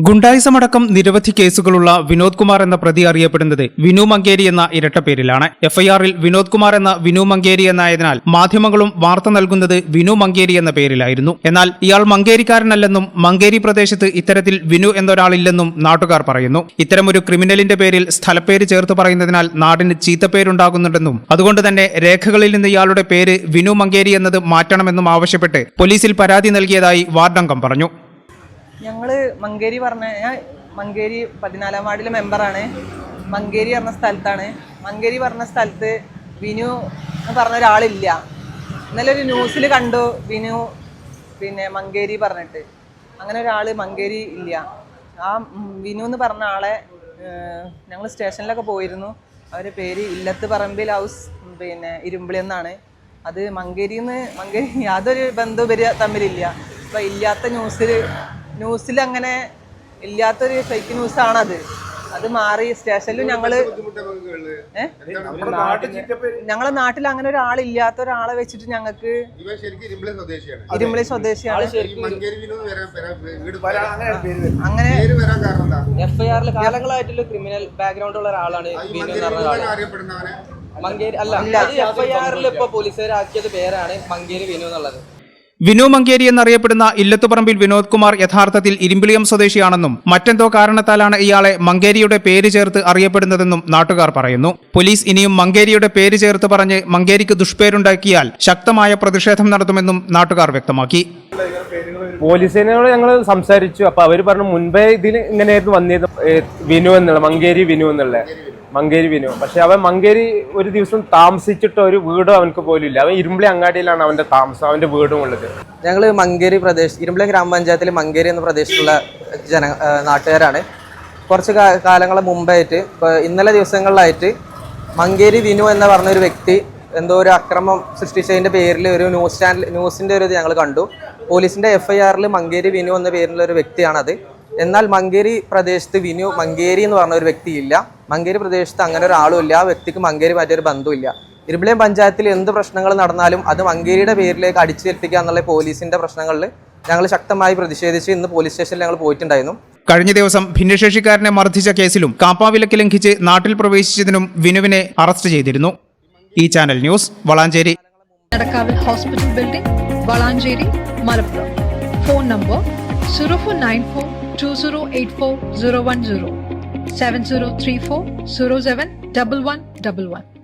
ഗുണ്ടായിസമടക്കം നിരവധി കേസുകളുള്ള വിനോദ് കുമാർ എന്ന പ്രതി അറിയപ്പെടുന്നത് വിനു മങ്കേരി എന്ന ഇരട്ടപ്പേരിലാണ്. എഫ്ഐആറിൽ വിനോദ് കുമാർ എന്ന വിനു മങ്കേരി എന്നായതിനാൽ മാധ്യമങ്ങളും വാർത്ത നൽകുന്നത് വിനു മങ്കേരി എന്ന പേരിലായിരുന്നു. എന്നാൽ ഇയാൾ മങ്കേരിക്കാരനല്ലെന്നും മങ്കേരി പ്രദേശത്ത് ഇത്തരത്തിൽ വിനു എന്നൊരാളില്ലെന്നും നാട്ടുകാർ പറയുന്നു. ഇത്തരമൊരു ക്രിമിനലിന്റെ പേരിൽ സ്ഥലപ്പേര് ചേർത്ത് പറയുന്നതിനാൽ നാടിന് ചീത്തപ്പേരുണ്ടാകുന്നുണ്ടെന്നും അതുകൊണ്ട് തന്നെ രേഖകളിൽ നിന്ന് ഇയാളുടെ പേര് വിനു മങ്കേരി എന്നത് മാറ്റണമെന്നും ആവശ്യപ്പെട്ട് പോലീസിൽ പരാതി നൽകിയതായി വാർഡംഗം പറഞ്ഞു. ഞങ്ങൾ മങ്കേരി ഞാൻ മങ്കേരി 14-ാം വാർഡിലെ മെമ്പറാണ്. മങ്കേരി പറഞ്ഞ സ്ഥലത്താണ്. മങ്കേരി പറഞ്ഞ സ്ഥലത്ത് വിനു എന്ന് പറഞ്ഞ ഒരാളില്ല. ഇന്നലെ ഒരു ന്യൂസിൽ കണ്ടു വിനു മങ്കേരി പറഞ്ഞിട്ട്. അങ്ങനെ ഒരാൾ മങ്കേരി ഇല്ല. ആ വിനു എന്ന് പറഞ്ഞ ആളെ ഞങ്ങൾ സ്റ്റേഷനിലൊക്കെ പോയിരുന്നു. അവരുടെ പേര് ഇല്ലത്ത് പറമ്പിൽ ഹൗസ് ഇരുമ്പിളി എന്നാണ്. അത് മങ്കേരി യാതൊരു ബന്ധവും ഇവർ തമ്മിലില്ല. അപ്പം ഇല്ലാത്ത ന്യൂസിൽ അങ്ങനെ ഇല്ലാത്തൊരു ഫേക്ക് ന്യൂസാണത്. അത് മാറി സ്റ്റേഷനിലും ഞങ്ങളെ നാട്ടിൽ അങ്ങനെ ഒരാളില്ലാത്ത ഒരാളെ വെച്ചിട്ട് ഞങ്ങൾക്ക് ഇരുമ്പളി സ്വദേശിയാണ്. അങ്ങനെ എഫ്ഐആറിൽ കാലങ്ങളായിട്ടുള്ള ക്രിമിനൽ ബാക്ക്ഗ്രൗണ്ട് ഉള്ള ഒരാളാണ് മങ്കേരി. അല്ല, എഫ്ഐആറിൽ ഇപ്പൊ പോലീസുകാരാക്കിയത് പേരാണ് മങ്കേരി വിനു എന്നുള്ളത്. വിനു മങ്കേരി എന്നറിയപ്പെടുന്ന ഇല്ലത്തുപറമ്പിൽ വിനോദ് കുമാർ യഥാർത്ഥത്തിൽ ഇരുമ്പിളിയം സ്വദേശിയാണെന്നും മറ്റെന്തോ കാരണത്താലാണ് ഇയാളെ മങ്കേരിയുടെ പേര് ചേർത്ത് അറിയപ്പെടുന്നതെന്നും നാട്ടുകാർ പറയുന്നു. പോലീസ് ഇനിയും മങ്കേരിയുടെ പേര് ചേർത്ത് പറഞ്ഞ് മങ്കേരിക്ക് ദുഷ്പേരുണ്ടാക്കിയാൽ ശക്തമായ പ്രതിഷേധം നടത്തുമെന്നും നാട്ടുകാർ വ്യക്തമാക്കി. പോലീസിനോട് ഞങ്ങൾ സംസാരിച്ചു. അപ്പൊ അവർ പറഞ്ഞു മുൻപേ ഇതിന് ഇങ്ങനെയായിരുന്നു വന്നിരുന്നു വിനു എന്നുള്ള മങ്കേരി വിനു. പക്ഷെ അവൻ മങ്കേരി ഒരു ദിവസം താമസിച്ചിട്ട് ഒരു വീടും അവനക്ക് പോലും ഇല്ല. അവൻ ഇരുമ്പിളി അങ്ങാടിയിലാണ് അവന്റെ താമസം, അവന്റെ വീടും ഉള്ളത്. ഞങ്ങൾ മങ്കേരി ഇരുമ്പിളി ഗ്രാമപഞ്ചായത്തിൽ മങ്കേരി എന്ന പ്രദേശത്തുള്ള നാട്ടുകാരാണ്. കുറച്ച് കാലങ്ങളെ മുമ്പായിട്ട് ഇന്നലെ ദിവസങ്ങളിലായിട്ട് മങ്കേരി വിനു എന്ന് പറഞ്ഞൊരു വ്യക്തി എന്തോ ഒരു അക്രമം സൃഷ്ടിച്ചതിന്റെ പേരിൽ ഒരു ന്യൂസിന്റെ ഒരു ഇത് ഞങ്ങൾ കണ്ടു. പോലീസിന്റെ എഫ്ഐആറിൽ മങ്കേരി വിനു എന്ന പേരിലുള്ള ഒരു വ്യക്തിയാണത്. എന്നാൽ മങ്കേരി പ്രദേശത്ത് മങ്കേരി എന്ന് പറഞ്ഞ ഒരു വ്യക്തിയില്ല. മങ്കേരി പ്രദേശത്ത് അങ്ങനെ ഒരാളും ഇല്ല. ആ വ്യക്തിക്ക് മങ്കേരി മറ്റൊരു ബന്ധമില്ല. ഇരുമ്പിളിയം പഞ്ചായത്തിൽ എന്ത് പ്രശ്നങ്ങൾ നടന്നാലും അത് മങ്കേരിയുടെ പേരിലേക്ക് അടിച്ചേൽപ്പിക്കുക എന്നുള്ള പോലീസിന്റെ പ്രശ്നങ്ങളിൽ ഞങ്ങൾ ശക്തമായി പ്രതിഷേധിച്ച് ഇന്ന് പോലീസ് സ്റ്റേഷനിൽ ഞങ്ങൾ പോയിട്ടുണ്ടായിരുന്നു. കഴിഞ്ഞ ദിവസം ഭിന്നശേഷിക്കാരനെ മർദ്ദിച്ച കേസിലും കാപ്പാവിലക്ക് ലംഘിച്ച് നാട്ടിൽ പ്രവേശിച്ചതിനും വിനുവിനെ അറസ്റ്റ് ചെയ്തിരുന്നു. ഈ channel news Valanchery. Hospital building, Valanchery, Malappuram. Phone number 04942084 010 7034 071111.